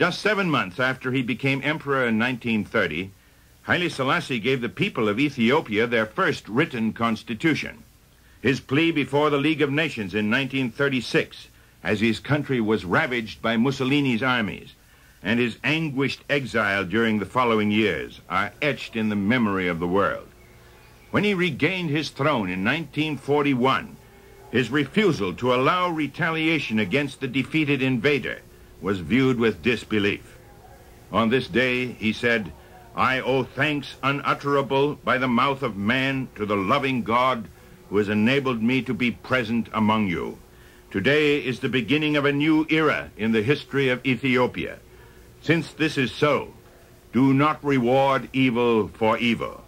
Just 7 months after he became emperor in 1930, Haile Selassie gave the people of Ethiopia their first written constitution. His plea before the League of Nations in 1936, as his country was ravaged by Mussolini's armies, and his anguished exile during the following years, are etched in the memory of the world. When he regained his throne in 1941, his refusal to allow retaliation against the defeated invader was viewed with disbelief. On this day, he said, "I owe thanks unutterable by the mouth of man to the loving God who has enabled me to be present among you. Today is the beginning of a new era in the history of Ethiopia. Since this is so, do not reward evil for evil.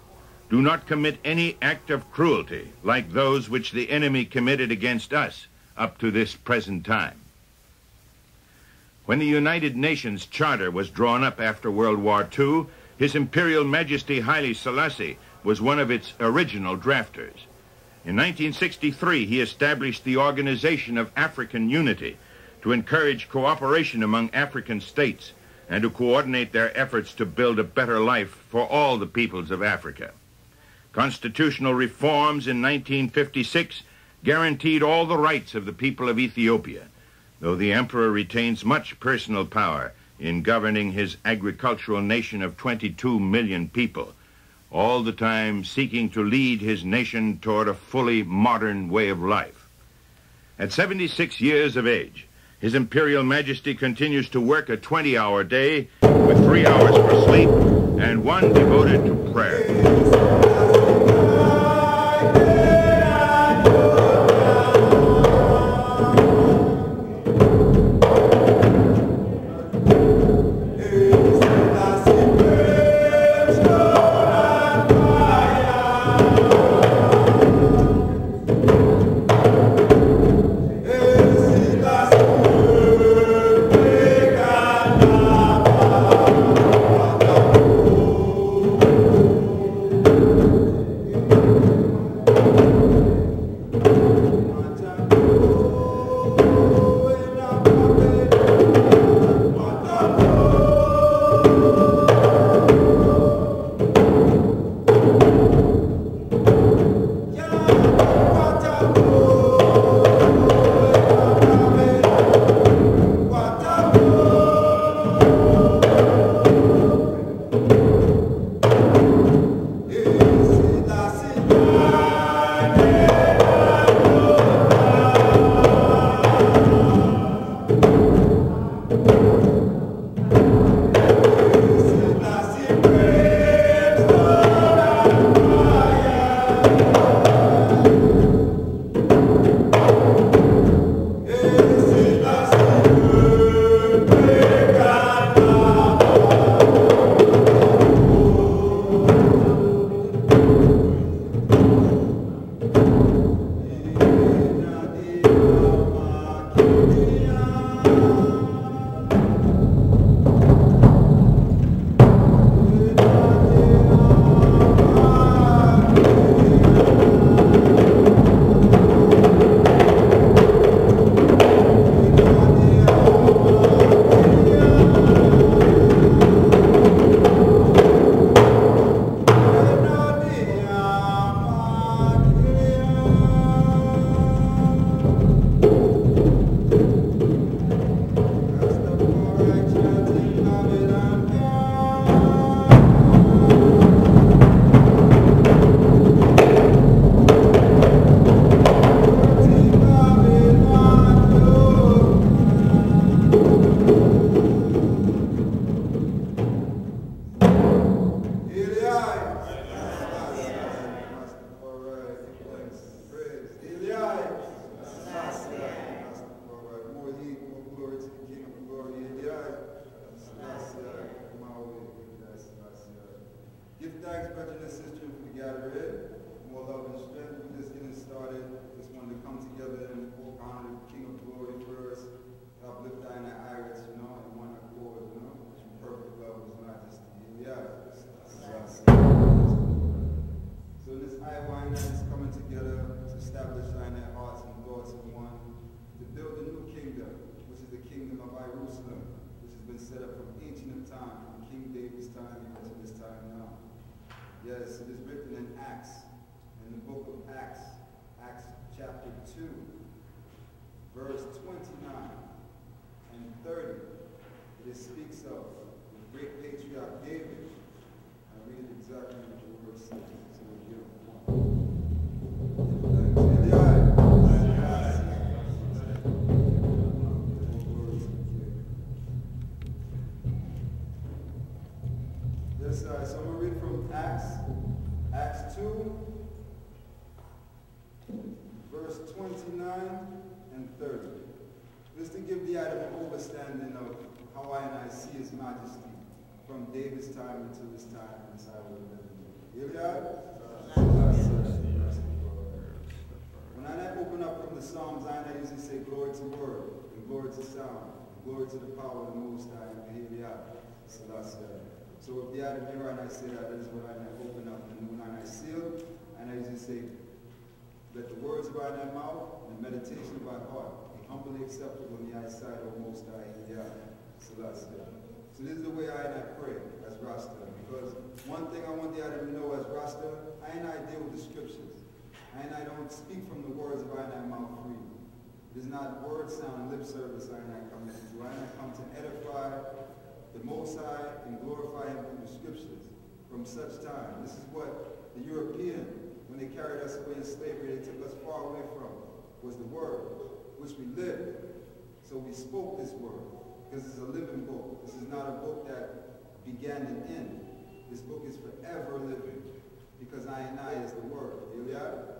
Do not commit any act of cruelty like those which the enemy committed against us up to this present time." When the United Nations Charter was drawn up after World War II, His Imperial Majesty Haile Selassie was one of its original drafters. In 1963, he established the Organization of African Unity to encourage cooperation among African states and to coordinate their efforts to build a better life for all the peoples of Africa. Constitutional reforms in 1956 guaranteed all the rights of the people of Ethiopia, though the emperor retains much personal power in governing his agricultural nation of 22 million people, all the time seeking to lead his nation toward a fully modern way of life. At 76 years of age, His Imperial Majesty continues to work a 20-hour day with 3 hours for sleep and 1 devoted to prayer. Give thanks, brethren and sisters, for the gathering. More love and strength. We're just getting started. Just wanted to come together and honor the King of Glory first. Uplift thy iris, in one accord, with perfect love of His Majesty. Yeah. So this Ivinity is coming together to establish thine hearts and thoughts in one, to build a new kingdom, which is the kingdom of Jerusalem, which is been set up from ancient time, from King David's time even to this time now. Yes, it is written in Acts, in the book of Acts, Acts chapter 2, verse 29 and 30. It speaks of the great patriarch David. I read exactly what the word says. So we get Yes, so I'm going to read from Acts 2, verse 29 and 30. Just to give the item an understanding of how I see His Majesty from David's time until this time and this hour we're living in. Here we are. When I open up from the Psalms, I usually say glory to word, and glory to sound, and glory to the power of the Most High, and here we are. Selassie. So if the item here and I say that is what I open up, and when I seal, and I usually say, let the words of our mouth and the meditation of our heart be humbly acceptable in the eyesight of the Most High. Selassie. So this is the way I pray as Rasta, because one thing I want the item to know as Rasta, I deal with the scriptures. I don't speak from the words of our mouth free. It is not word sound and lip service I come to do. I come to edify the Most High and glorify Him through the scriptures from such time. This is what the European, when they carried us away in slavery, they took us far away from, was the word, which we lived. So we spoke this word, because it's a living book. This is not a book that began and ended. This book is forever living, because I is the word. Here we are.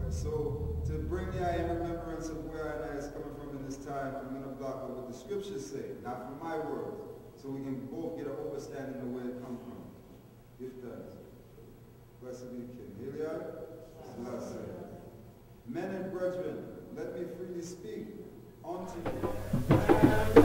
So to bring the in remembrance of where I is coming from in this time, I'm going to block out what the scriptures say, not from my words, so we can both get an understanding of where it comes from. Give thanks. Blessed be the King. Here we are. Men and brethren, let me freely speak unto you.